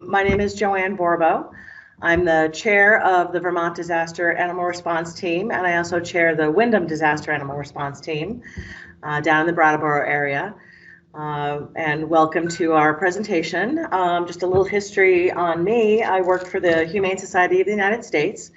My name is Joanne Borbo. I'm the chair of the Vermont Disaster Animal Response Team, and I also chair the Wyndham Disaster Animal Response Team down in the Brattleboro area. And welcome to our presentation. Just a little history on me. I work for the Humane Society of the United States.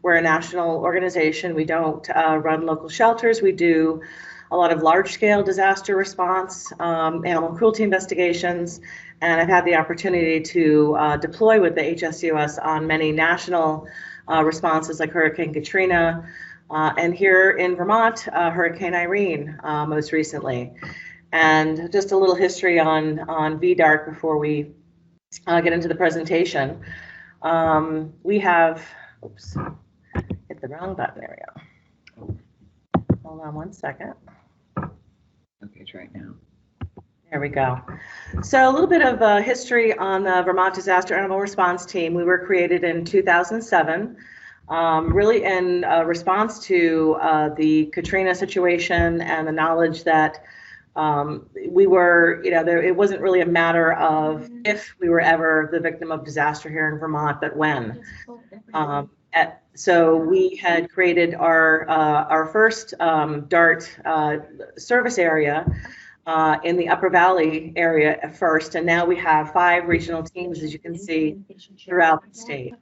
We're a national organization. We don't run local shelters. We do a lot of large-scale disaster response, animal cruelty investigations, and I've had the opportunity to deploy with the HSUS on many national responses like Hurricane Katrina, and here in Vermont, Hurricane Irene most recently. And just a little history on VDART before we get into the presentation. We have, oops, hit the wrong button, there we go. Hold on one second. Okay, try it now. There we go. So a little bit of history on the Vermont Disaster Animal Response Team. We were created in 2007, really in response to the Katrina situation and the knowledge that we were, it wasn't really a matter of if we were ever the victim of disaster here in Vermont, but when. So we had created our first DART service area in the Upper Valley area at first, and now we have 5 regional teams, as you can see, throughout the state.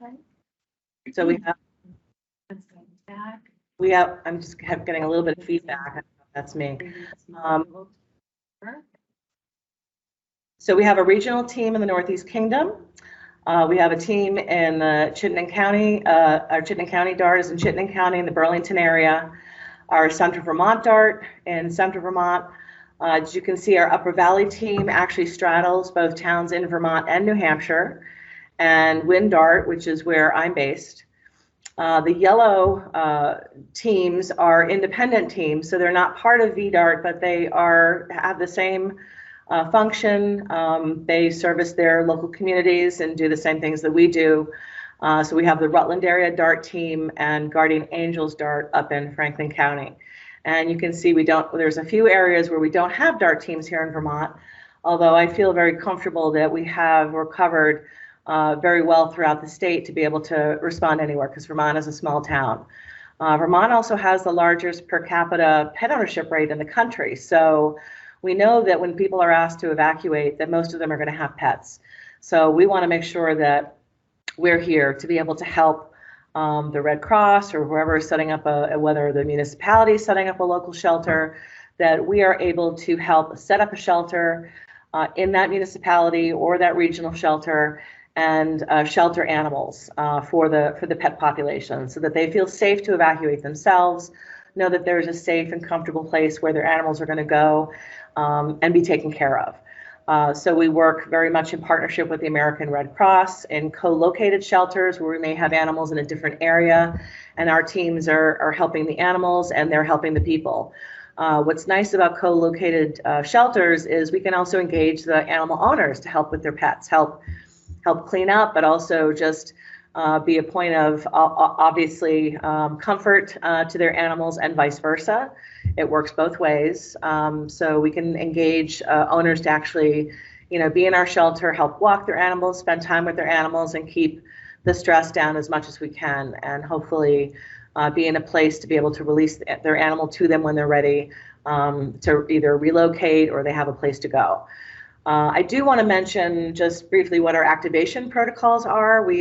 So we have, I'm just getting a little bit of feedback. That's me. So we have a regional team in the Northeast Kingdom. We have a team in the Chittenden County. Our Chittenden County DART is in Chittenden County in the Burlington area. Our Central Vermont DART in Central Vermont. As you can see, our Upper Valley team actually straddles both towns in Vermont and New Hampshire. And WinDART, which is where I'm based. The yellow teams are independent teams, so they're not part of VDART, but they have the same function. They service their local communities and do the same things that we do. So we have the Rutland area DART team and Guardian Angels DART up in Franklin County. And you can see there's a few areas where we don't have DART teams here in Vermont, although I feel very comfortable that we're covered very well throughout the state to be able to respond anywhere, because Vermont is a small town. Vermont also has the largest per capita pet ownership rate in the country. So we know that when people are asked to evacuate, that most of them are going to have pets. So we want to make sure that we're here to be able to help the Red Cross or whoever is setting up whether the municipality is setting up a local shelter, that we are able to help set up a shelter in that municipality or that regional shelter and shelter animals for the pet population so that they feel safe to evacuate themselves, know that there's a safe and comfortable place where their animals are going to go and be taken care of. So we work very much in partnership with the American Red Cross in co-located shelters where we may have animals in a different area, and our teams are helping the animals and they're helping the people. What's nice about co-located shelters is we can also engage the animal owners to help with their pets, help clean up, but also just be a point of obviously comfort to their animals and vice versa. It works both ways. So we can engage owners to actually, be in our shelter, help walk their animals, spend time with their animals, and keep the stress down as much as we can, and hopefully be in a place to be able to release their animal to them when they're ready to either relocate or they have a place to go. I do want to mention just briefly what our activation protocols are. We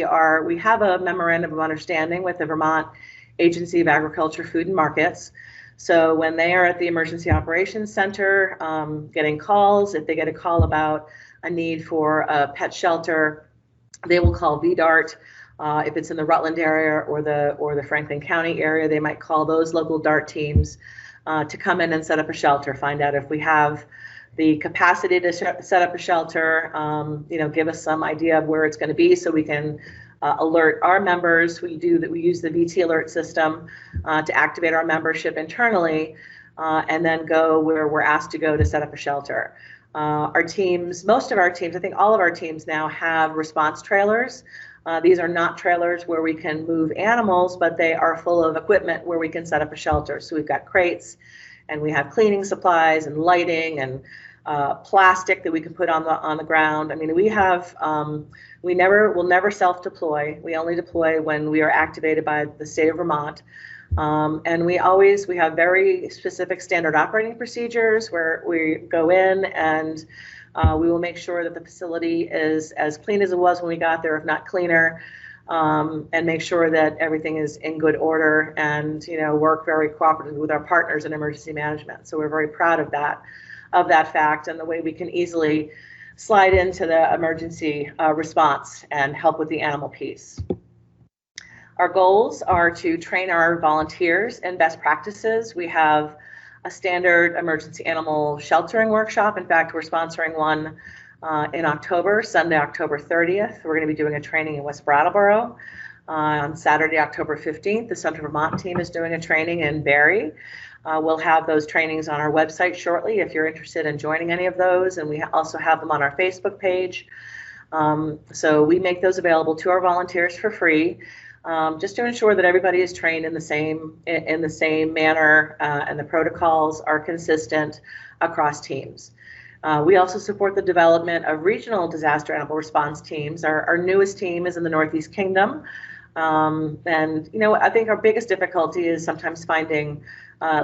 have a memorandum of understanding with the Vermont Agency of Agriculture, Food and Markets. So when they are at the Emergency Operations Center getting calls, if they get a call about a need for a pet shelter, they will call VDART. If it's in the Rutland area or the Franklin County area, they might call those local DART teams to come in and set up a shelter, find out if we have the capacity to set up a shelter, give us some idea of where it's going to be so we can alert our members. We use the VT alert system to activate our membership internally and then go where we're asked to go to set up a shelter. Our teams, most of our teams, I think all of our teams now have response trailers. These are not trailers where we can move animals, but they are full of equipment where we can set up a shelter. So we've got crates and we have cleaning supplies and lighting and plastic that we can put on the ground. I mean, we have will never self-deploy. We only deploy when we are activated by the state of Vermont. And we have very specific standard operating procedures where we go in and we will make sure that the facility is as clean as it was when we got there, if not cleaner, and make sure that everything is in good order, and work very cooperatively with our partners in emergency management. So we're very proud of that fact, and the way we can easily slide into the emergency response and help with the animal piece. Our goals are to train our volunteers in best practices. We have a standard emergency animal sheltering workshop. In fact, we're sponsoring one in October, Sunday, October 30th. We're going to be doing a training in West Brattleboro. On Saturday, October 15th, the Central Vermont team is doing a training in Barrie. We'll have those trainings on our website shortly if you're interested in joining any of those, and we also have them on our Facebook page. So we make those available to our volunteers for free, just to ensure that everybody is trained in the same manner, and the protocols are consistent across teams. We also support the development of regional disaster animal response teams. Our newest team is in the Northeast Kingdom. And I think our biggest difficulty is sometimes finding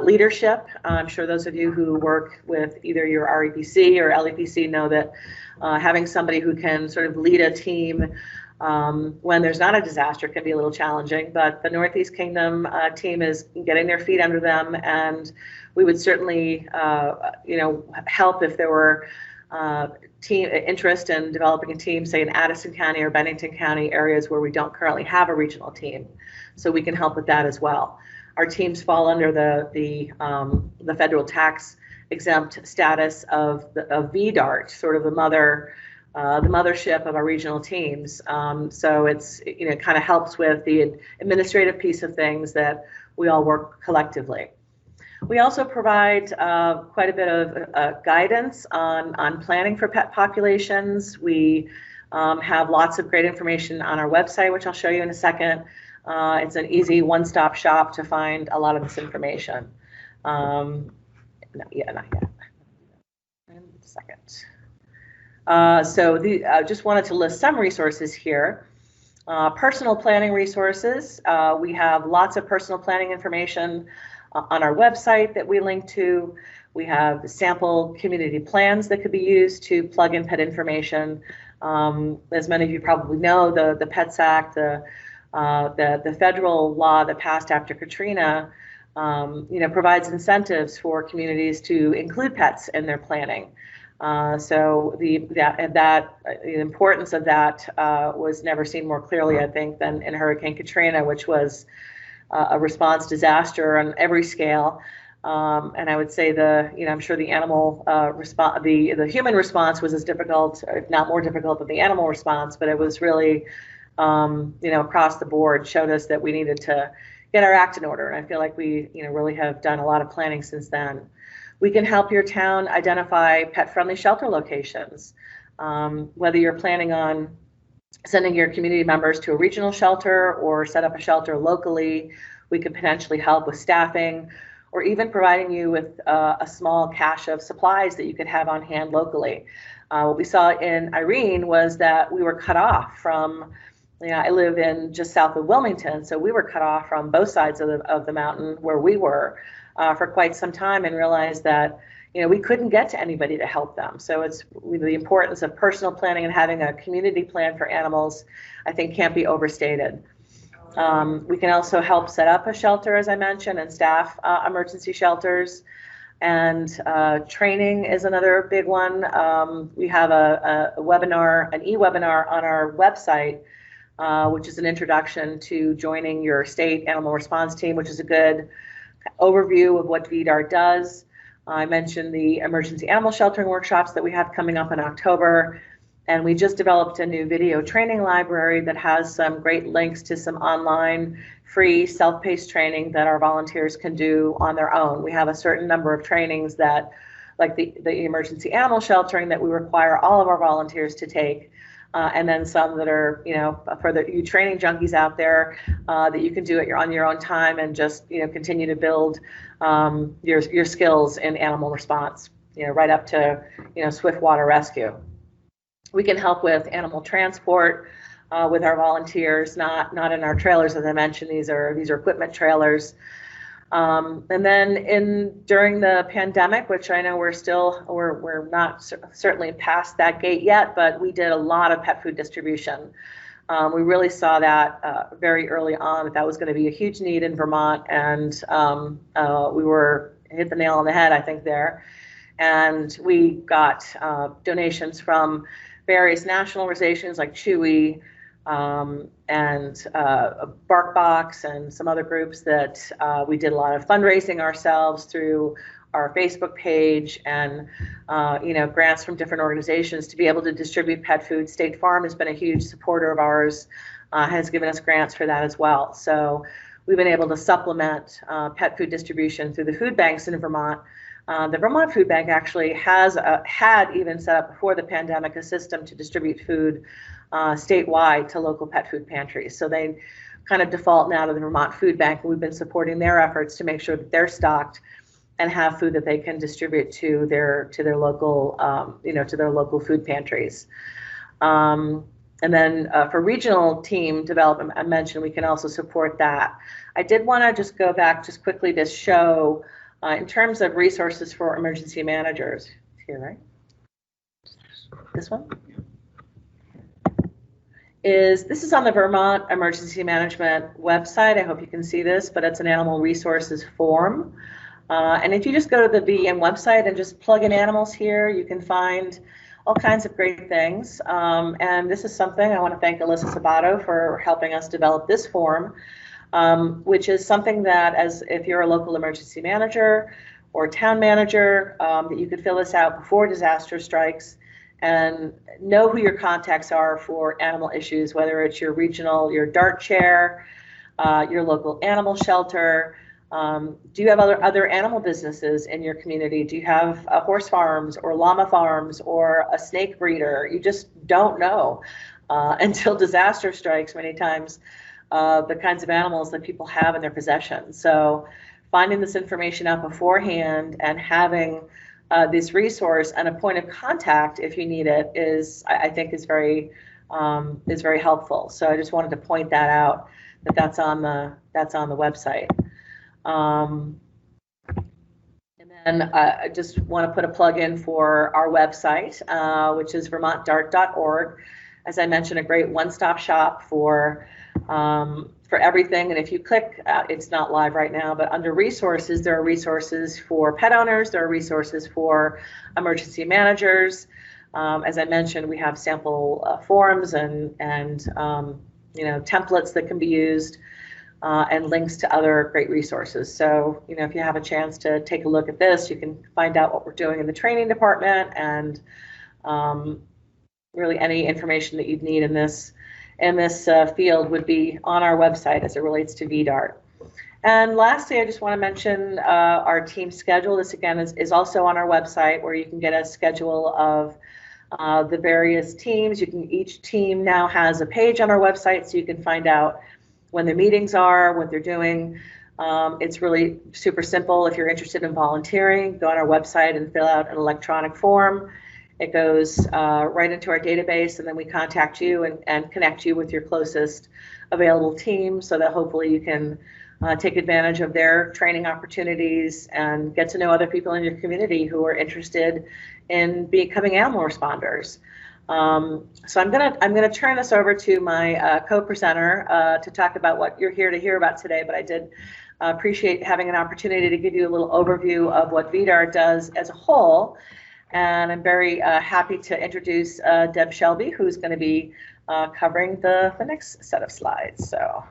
leadership. I'm sure those of you who work with either your REPC or LEPC know that having somebody who can sort of lead a team when there's not a disaster can be a little challenging, but the Northeast Kingdom team is getting their feet under them, and we would certainly help if there were team interest in developing a team, say in Addison County or Bennington County, areas where we don't currently have a regional team. So we can help with that as well. Our teams fall under the federal tax exempt status of VDART, sort of the mothership of our regional teams. So it kind of helps with the administrative piece of things that we all work collectively. We also provide quite a bit of guidance on planning for pet populations. We have lots of great information on our website, which I'll show you in a second. It's an easy one-stop shop to find a lot of this information. Not yet. In a second. Just wanted to list some resources here. Personal planning resources. We have lots of personal planning information on our website that we link to. We have sample community plans that could be used to plug in pet information. As many of you probably know, the PETS Act, the federal law that passed after Katrina, provides incentives for communities to include pets in their planning. So the importance of that was never seen more clearly, I think, than in Hurricane Katrina, which was a response disaster on every scale. And I would say I'm sure the animal response, the human response was as difficult, if not more difficult, than the animal response. But it was really, across the board, showed us that we needed to get our act in order. And I feel like we, really have done a lot of planning since then. We can help your town identify pet-friendly shelter locations. Whether you're planning on sending your community members to a regional shelter or set up a shelter locally, we could potentially help with staffing, or even providing you with a small cache of supplies that you could have on hand locally. What we saw in Irene was that we were cut off from, I live in just south of Wilmington, so we were cut off from both sides of the mountain where we were for quite some time, and realized that we couldn't get to anybody to help them. So it's the importance of personal planning and having a community plan for animals, I think, can't be overstated. We can also help set up a shelter, as I mentioned, and staff emergency shelters. And training is another big one. We have an e-webinar on our website, which is an introduction to joining your state animal response team, which is a good overview of what VDAR does. I mentioned the emergency animal sheltering workshops that we have coming up in October, and we just developed a new video training library that has some great links to some online free self-paced training that our volunteers can do on their own. We have a certain number of trainings that, like the emergency animal sheltering, that we require all of our volunteers to take. And then some that are, for you training junkies out there, that you can do it on your own time and just, continue to build your skills in animal response. right up to, swift water rescue. We can help with animal transport with our volunteers, not in our trailers, as I mentioned. These are equipment trailers. And then during the pandemic, which I know we're not certainly past that gate yet, but we did a lot of pet food distribution. We really saw that very early on that was going to be a huge need in Vermont, and we hit the nail on the head, I think, there. And we got donations from various national organizations like Chewy and BarkBox and some other groups that we did a lot of fundraising ourselves through our Facebook page, and grants from different organizations to be able to distribute pet food. State Farm has been a huge supporter of ours, has given us grants for that as well. So we've been able to supplement pet food distribution through the food banks in Vermont. The Vermont Food Bank actually had even set up before the pandemic a system to distribute food statewide to local pet food pantries. So they kind of default now to the Vermont Food Bank, and we've been supporting their efforts to make sure that they're stocked and have food that they can distribute to their local to their local food pantries. And then for regional team development, I mentioned we can also support that. I did want to just go back just quickly to show in terms of resources for emergency managers. Here, right? This one? This is on the Vermont Emergency Management website. I hope you can see this, but it's an animal resources form. And if you just go to the VEM website and just plug in animals here, you can find all kinds of great things. And this is something I want to thank Alyssa Sabato for helping us develop this form, which is something that, as if you're a local emergency manager or town manager, that you could fill this out before disaster strikes and know who your contacts are for animal issues, whether it's your DART chair, your local animal shelter. Do you have other animal businesses in your community? Do you have horse farms or llama farms or a snake breeder? You just don't know until disaster strikes many times, the kinds of animals that people have in their possession. So finding this information out beforehand and having this resource and a point of contact if you need it I think is very helpful. So I just wanted to point that out, that's on the website. And then I just want to put a plug in for our website, which is vermontdart.org. As I mentioned, a great one-stop shop for everything. And if you click, it's not live right now, but under resources, there are resources for pet owners. There are resources for emergency managers. As I mentioned, we have sample forums and templates that can be used. And links to other great resources. So, if you have a chance to take a look at this, you can find out what we're doing in the training department, and really any information that you'd need in this field would be on our website as it relates to VDART. And lastly, I just want to mention our team schedule. This again is also on our website, where you can get a schedule of the various teams. Each team now has a page on our website, so you can find out when their meetings are, what they're doing. It's really super simple. If you're interested in volunteering, go on our website and fill out an electronic form. It goes right into our database, and then we contact you and connect you with your closest available team, so that hopefully you can take advantage of their training opportunities and get to know other people in your community who are interested in becoming animal responders. So I'm gonna turn this over to my co-presenter to talk about what you're here to hear about today, but I did appreciate having an opportunity to give you a little overview of what VDART does as a whole. And I'm very happy to introduce Deb Shelby, who's going to be covering the next set of slides. So,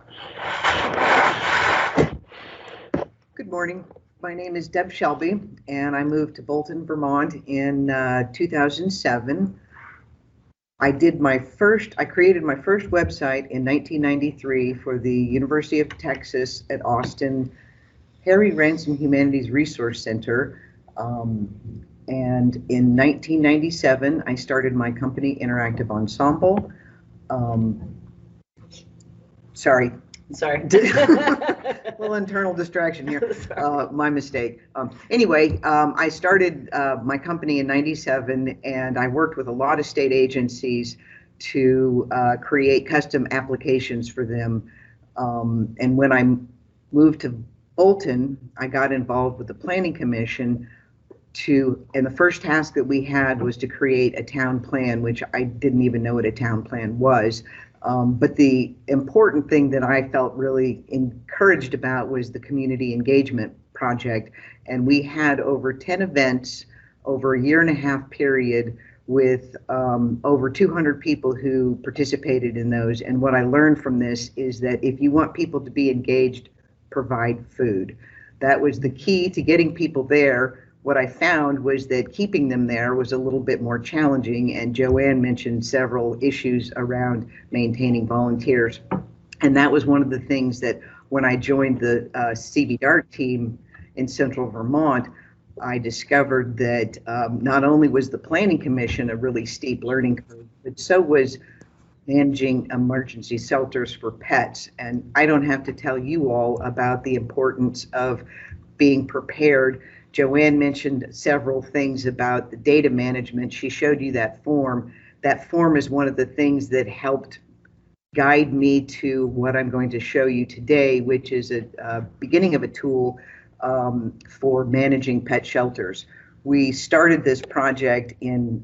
good morning. My name is Deb Shelby, and I moved to Bolton, Vermont in 2007. I created my first website in 1993 for the University of Texas at Austin Harry Ransom Humanities Resource Center. And in 1997, I started my company, Interactive Ensemble. Sorry. Little internal distraction here. My mistake. Anyway, I started my company in '97, and I worked with a lot of state agencies to create custom applications for them. And when I moved to Bolton, I got involved with the Planning Commission and the first task that we had was to create a town plan, which I didn't even know what a town plan was. But the important thing that I felt really encouraged about was the community engagement project. And we had over 10 events over a 1.5 year period with over 200 people who participated in those. And what I learned from this is that if you want people to be engaged, provide food. That was the key to getting people there. What I found was that keeping them there was a little bit more challenging, and Joanne mentioned several issues around maintaining volunteers. And that was one of the things that when I joined the CV DART team in Central Vermont, I discovered that not only was the Planning Commission a really steep learning curve, but so was managing emergency shelters for pets. And I don't have to tell you all about the importance of being prepared. Joanne mentioned several things about the data management. She showed you that form. That form is one of the things that helped guide me to what I'm going to show you today, which is a beginning of a tool for managing pet shelters. We started this project in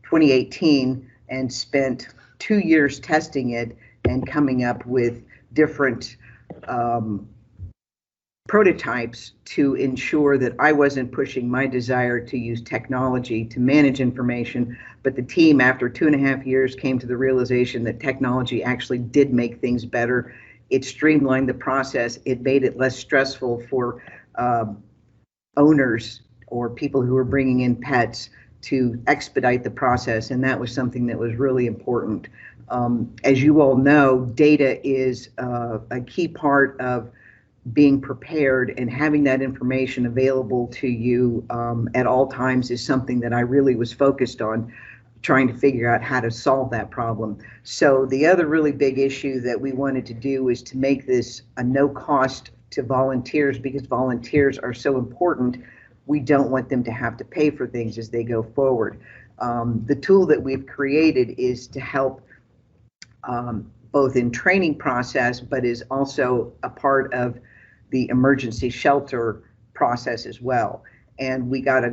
2018 and spent 2 years testing it and coming up with different prototypes to ensure that I wasn't pushing my desire to use technology to manage information, but the team after 2.5 years came to the realization that technology actually did make things better. It streamlined the process. It made it less stressful for owners or people who are bringing in pets to expedite the process, and that was something that was really important. As you all know, data is a key part of being prepared, and having that information available to you at all times is something that I really was focused on, trying to figure out how to solve that problem. So the other really big issue that we wanted to do is to make this a no cost to volunteers, because volunteers are so important. We don't want them to have to pay for things as they go forward. The tool that we've created is to help both in training process, but is also a part of the emergency shelter process as well. And we got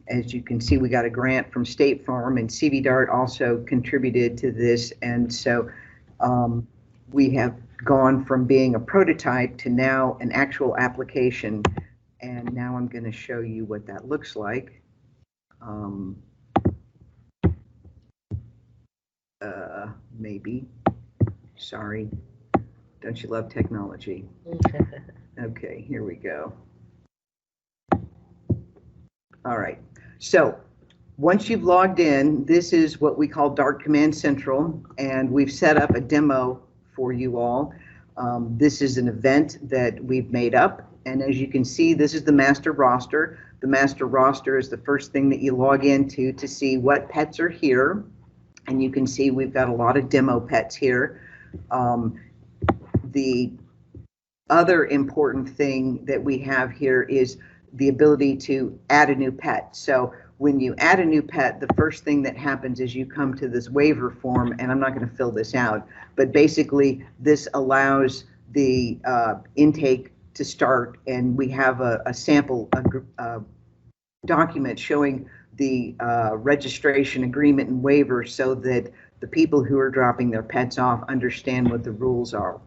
as you can see, we got a grant from State Farm, and CV DART also contributed to this. And so we have gone from being a prototype to now an actual application. And now I'm going to show you what that looks like. Maybe. Sorry. Don't you love technology? Okay, here we go. All right. So once you've logged in, this is what we call DART Command Central, and we've set up a demo for you all. This is an event that we've made up. And as you can see, this is the master roster. The master roster is the first thing that you log into to see what pets are here. And you can see we've got a lot of demo pets here. The other important thing that we have here is the ability to add a new pet. So when you add a new pet, the first thing that happens is you come to this waiver form, and I'm not going to fill this out, but basically this allows the intake to start, and we have a sample document showing the registration agreement and waiver so that the people who are dropping their pets off understand what the rules are.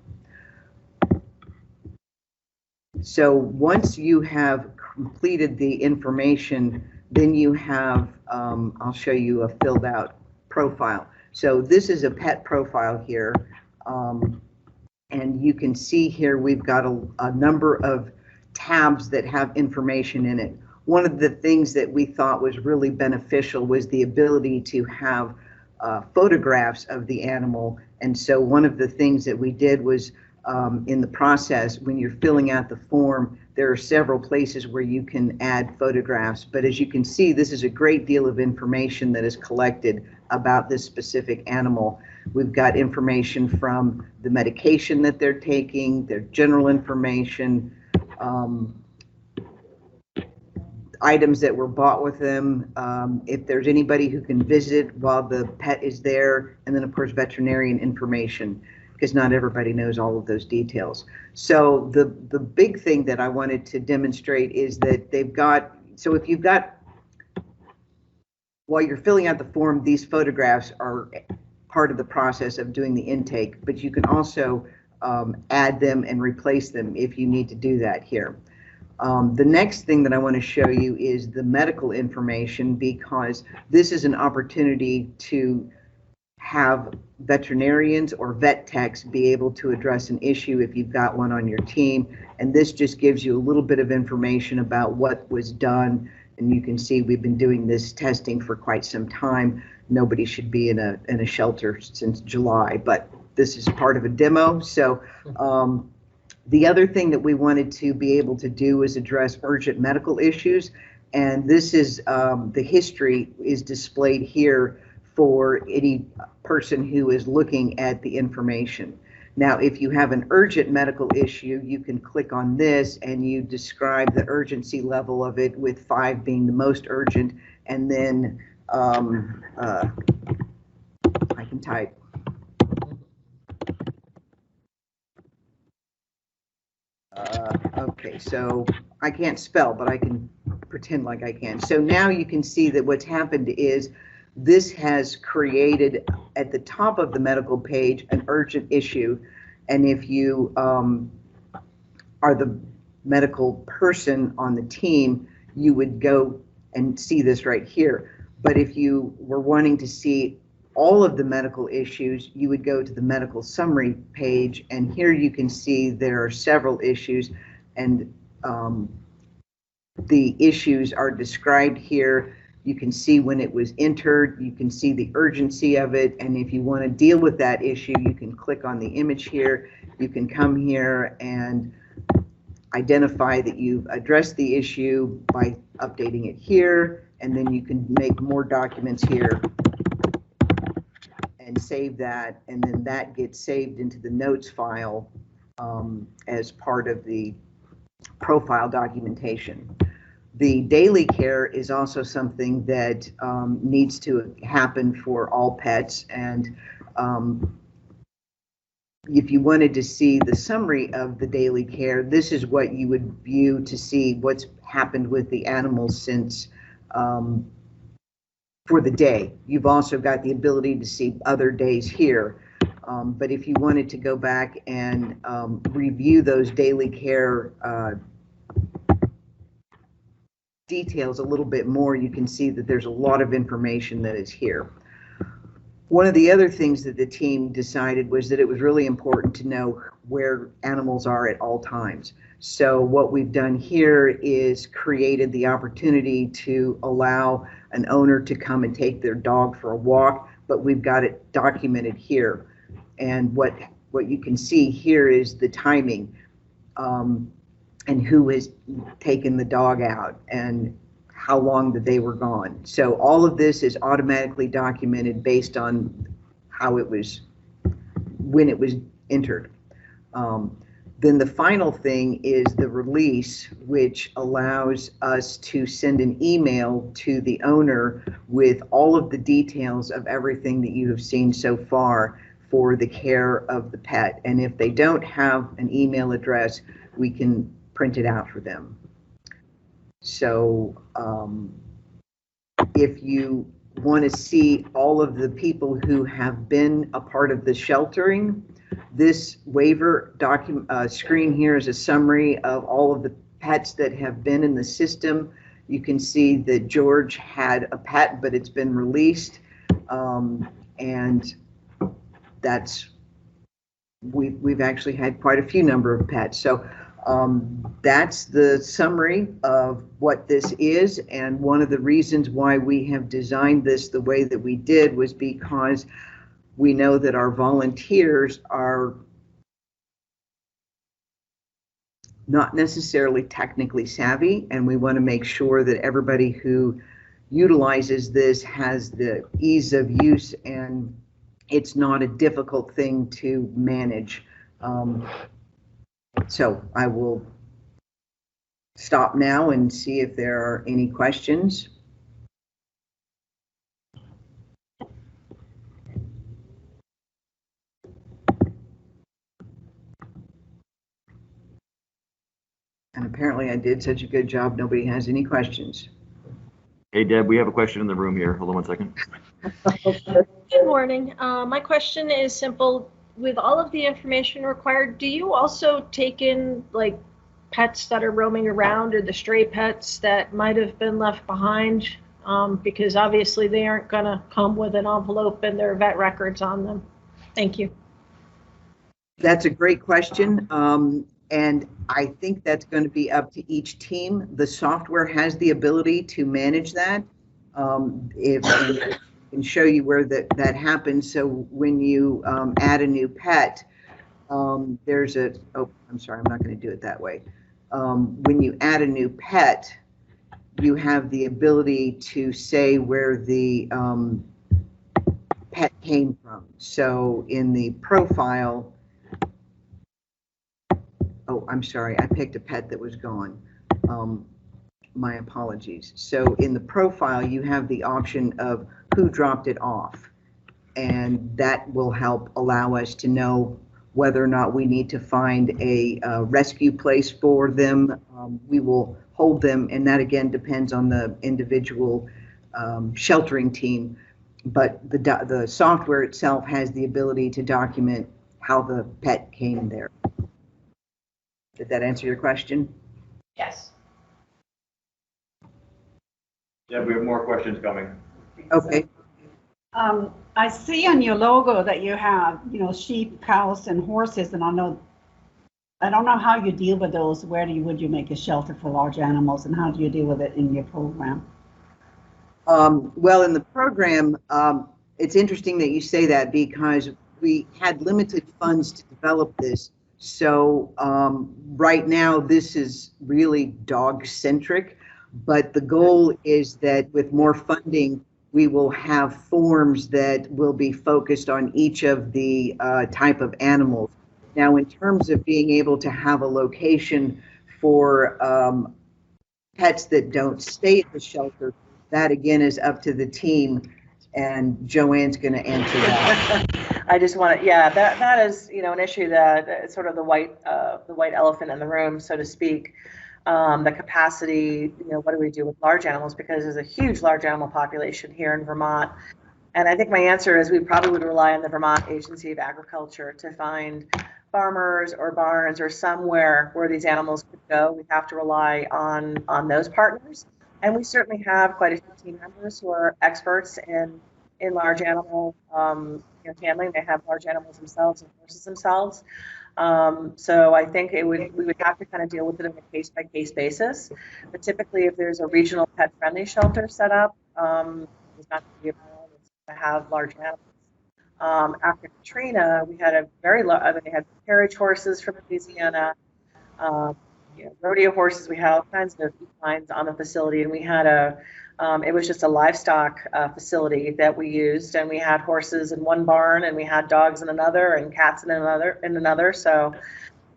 So once you have completed the information, then you have, I'll show you a filled out profile. So this is a pet profile here. And you can see here we've got a number of tabs that have information in it. One of the things that we thought was really beneficial was the ability to have photographs of the animal. And so one of the things that we did was in the process, when you're filling out the form, there are several places where you can add photographs. But as you can see, this is a great deal of information that is collected about this specific animal. We've got information from the medication that they're taking, their general information, items that were bought with them, if there's anybody who can visit while the pet is there, and then of course veterinarian information, because not everybody knows all of those details. So the big thing that I wanted to demonstrate is that they've got, so if you've got, while you're filling out the form, these photographs are part of the process of doing the intake, but you can also add them and replace them if you need to do that here. The next thing that I want to show you is the medical information, because this is an opportunity to have veterinarians or vet techs be able to address an issue if you've got one on your team. And this just gives you a little bit of information about what was done. And you can see we've been doing this testing for quite some time. Nobody should be in a shelter since July, but this is part of a demo. So the other thing that we wanted to be able to do is address urgent medical issues. And this is the history is displayed here for any person who is looking at the information. Now, if you have an urgent medical issue, you can click on this and you describe the urgency level of it, with 5 being the most urgent. And then I can type. Okay, so I can't spell, but I can pretend like I can. So now you can see that what's happened is this has created at the top of the medical page an urgent issue. And if you are the medical person on the team, you would go and see this right here. But if you were wanting to see all of the medical issues, you would go to the medical summary page, and here you can see there are several issues, and the issues are described here. You can see when it was entered, you can see the urgency of it, and if you want to deal with that issue, you can click on the image here. You can come here and identify that you've addressed the issue by updating it here, and then you can make more documents here and save that, and then that gets saved into the notes file as part of the profile documentation. The daily care is also something that needs to happen for all pets, and if you wanted to see the summary of the daily care, this is what you would view to see what's happened with the animals since for the day. You've also got the ability to see other days here. But if you wanted to go back and review those daily care details a little bit more, you can see that there's a lot of information that is here. One of the other things that the team decided was that it was really important to know where animals are at all times. So what we've done here is created the opportunity to allow an owner to come and take their dog for a walk, but we've got it documented here. And what you can see here is the timing and who has taken the dog out and how long that they were gone. So all of this is automatically documented based on how it was, when it was entered. Then the final thing is the release, which allows us to send an email to the owner with all of the details of everything that you have seen so far for the care of the pet. And if they don't have an email address, we can print it out for them. So if you want to see all of the people who have been a part of the sheltering, this waiver document screen here is a summary of all of the pets that have been in the system. You can see that George had a pet, but it's been released, and that's we've actually had quite a few number of pets. So that's the summary of what this is, and one of the reasons why we have designed this the way that we did was because we know that our volunteers are not necessarily technically savvy, and we want to make sure that everybody who utilizes this has the ease of use and it's not a difficult thing to manage. So I will stop now and see if there are any questions. And apparently I did such a good job, nobody has any questions. Hey, Deb, we have a question in the room here. Hold on one second. Good morning. My question is simple. With all of the information required, do you also take in like pets that are roaming around or the stray pets that might have been left behind? Because obviously they aren't going to come with an envelope and their vet records on them. Thank you. That's a great question. And I think that's going to be up to each team. The software has the ability to manage that. If I can show you where that happens. So when you add a new pet, there's a, oh, I'm sorry, I'm not going to do it that way. When you add a new pet, you have the ability to say where the pet came from. So in the profile, oh, I'm sorry, I picked a pet that was gone. My apologies. So in the profile, you have the option of who dropped it off. And that will help allow us to know whether or not we need to find a rescue place for them. We will hold them, and that again depends on the individual sheltering team. But the software itself has the ability to document how the pet came there. Did that answer your question? Yes. Yeah, we have more questions coming. Okay. I see on your logo that you have, sheep, cows, and horses, and I don't know how you deal with those. Where would you make a shelter for large animals, and how do you deal with it in your program? Well, in the program, it's interesting that you say that because we had limited funds to develop this. So right now, this is really dog-centric, but the goal is that with more funding, we will have forms that will be focused on each of the type of animals. Now, in terms of being able to have a location for pets that don't stay at the shelter, that again is up to the team, and Joanne's going to answer that. I just want to, yeah, that is, an issue that it's sort of the white elephant in the room, so to speak. The capacity, what do we do with large animals? Because there's a huge large animal population here in Vermont. And I think my answer is we probably would rely on the Vermont Agency of Agriculture to find farmers or barns or somewhere where these animals could go. We have to rely on those partners. And we certainly have quite a few team members who are experts in large animal handling. They have large animals themselves and horses themselves. So I think we would have to kind of deal with it on a case-by-case basis. But typically, if there's a regional pet-friendly shelter set up, it's not going to be a problem to have large animals. After Katrina, we had they had carriage horses from Louisiana, rodeo horses. We had all kinds of equines on the facility, and we had it was just a livestock facility that we used, and we had horses in one barn, and we had dogs in another, and cats in another. So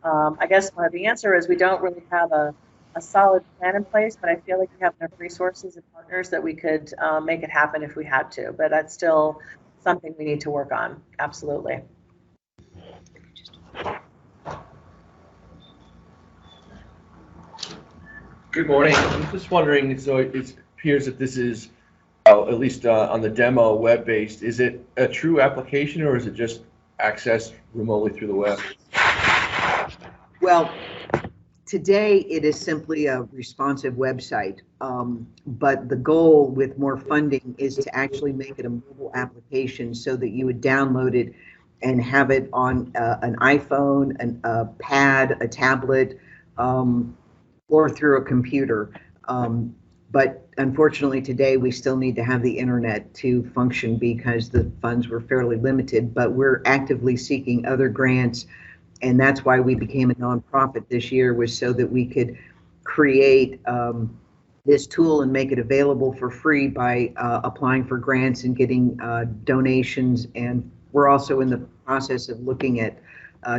I guess the answer is we don't really have a solid plan in place, but I feel like we have enough resources and partners that we could make it happen if we had to. But that's still something we need to work on. Absolutely. Good morning. I'm just wondering, so it appears that this is, at least on the demo, web-based. Is it a true application, or is it just accessed remotely through the web? Well, today it is simply a responsive website, but the goal with more funding is to actually make it a mobile application so that you would download it and have it on an iPhone, a pad, a tablet, or through a computer. But unfortunately today we still need to have the internet to function because the funds were fairly limited, but we're actively seeking other grants. And that's why we became a nonprofit this year, was so that we could create this tool and make it available for free by applying for grants and getting donations and We're also in the process of looking at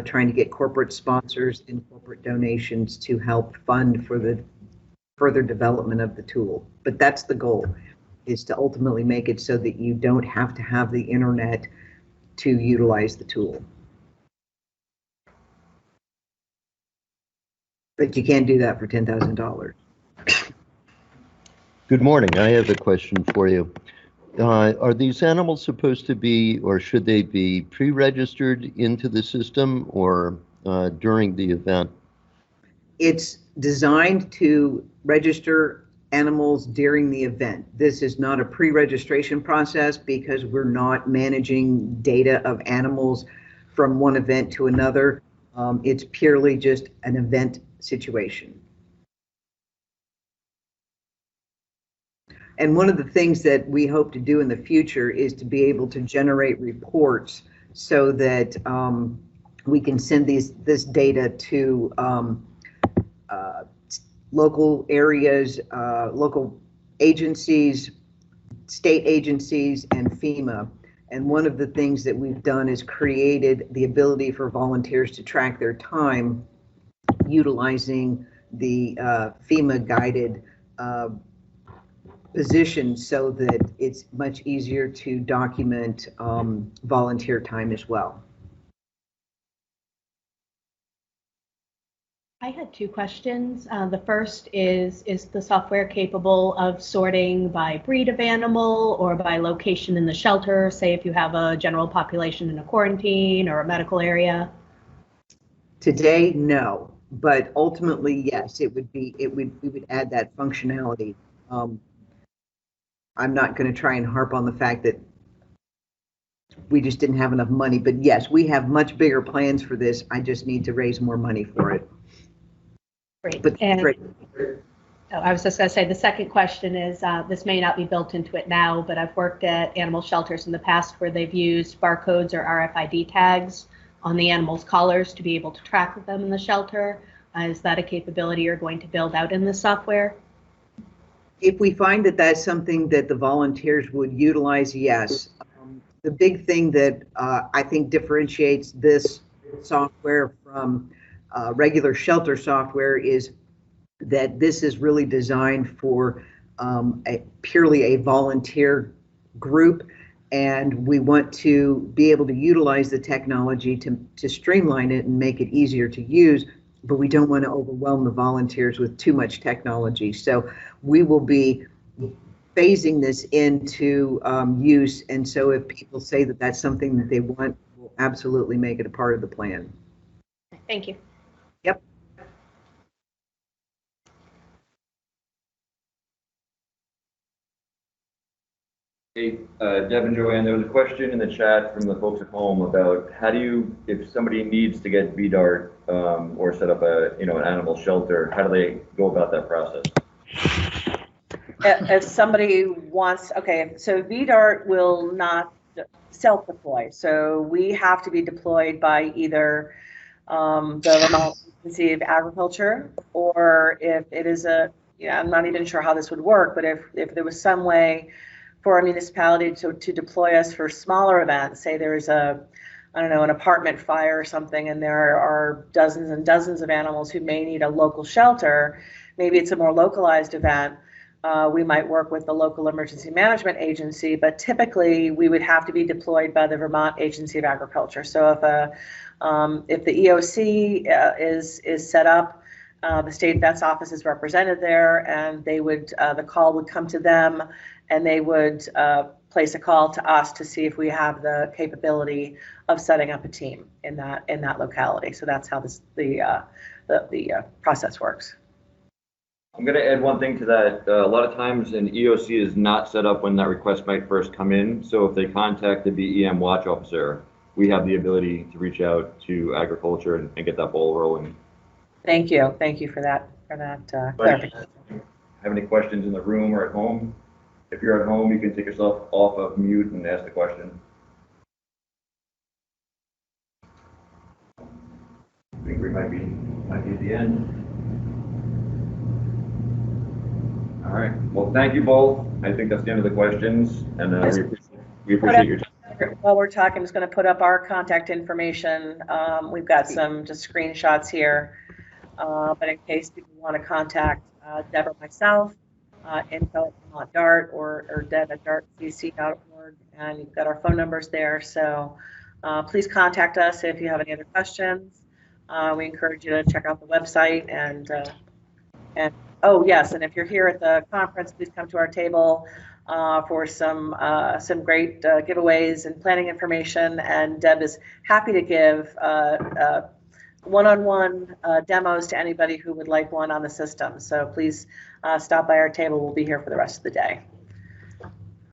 trying to get corporate sponsors and corporate donations to help fund for the further development of the tool. But that's the goal, is to ultimately make it so that you don't have to have the internet to utilize the tool. But you can't do that for $10,000. Good morning. I have a question for you. Are these animals supposed to be, or should they be pre-registered into the system or during the event? It's designed to register animals during the event. This is not a pre-registration process because we're not managing data of animals from one event to another. It's purely just an event situation. And one of the things that we hope to do in the future is to be able to generate reports so that we can send this data to local areas, local agencies, state agencies, and FEMA. And one of the things that we've done is created the ability for volunteers to track their time utilizing the FEMA guided position so that it's much easier to document volunteer time as well. I had two questions. The first is the software capable of sorting by breed of animal or by location in the shelter, say if you have a general population in a quarantine or a medical area? Today, no, but ultimately, yes, we would add that functionality. I'm not going to try and harp on the fact that we just didn't have enough money, but yes, we have much bigger plans for this. I just need to raise more money for it. Great. But And great. I was just going to say, the second question is, this may not be built into it now, but I've worked at animal shelters in the past where they've used barcodes or RFID tags on the animals' collars to be able to track them in the shelter. Is that a capability you're going to build out in the software? If we find that that's something that the volunteers would utilize, yes. The big thing that I think differentiates this software from regular shelter software is that this is really designed for purely a volunteer group, and we want to be able to utilize the technology to streamline it and make it easier to use, but we don't want to overwhelm the volunteers with too much technology. So we will be phasing this into use, and so if people say that that's something that they want, we'll absolutely make it a part of the plan. Thank you. Yep. Hey, Deb and Joanne, there was a question in the chat from the folks at home about how do you, if somebody needs to get VDART or set up an animal shelter, how do they go about that process? If somebody wants, okay, so VDART will not self-deploy. So we have to be deployed by either the Vermont Agency of Agriculture, or if it is I'm not even sure how this would work, but if there was some way for a municipality to deploy us for smaller events, say there's an apartment fire or something, and there are dozens and dozens of animals who may need a local shelter, maybe it's a more localized event. We might work with the local emergency management agency, but typically we would have to be deployed by the Vermont Agency of Agriculture. So if the EOC is set up, the state vet's office is represented there, and they would the call would come to them, and they would place a call to us to see if we have the capability of setting up a team in that locality. So that's how the process works. I'm going to add one thing to that. A lot of times an EOC is not set up when that request might first come in. So if they contact the BEM watch officer, we have the ability to reach out to agriculture and get that ball rolling. Thank you. Thank you for that clarification. Have any questions in the room or at home? If you're at home, you can take yourself off of mute and ask the question. I think we might be at the end. All right. Well, thank you both. I think that's the end of the questions, and we appreciate your time. while we're talking, I'm just going to put up our contact information. We've got some just screenshots here, but in case people want to contact Deb or myself, info at Vermont Dart or Deb at dartcc.org, and you've got our phone numbers there. So please contact us if you have any other questions. We encourage you to check out the website and oh yes, and if you're here at the conference, please come to our table for some great giveaways and planning information. And Deb is happy to give one-on-one demos to anybody who would like one on the system. So please stop by our table. We'll be here for the rest of the day.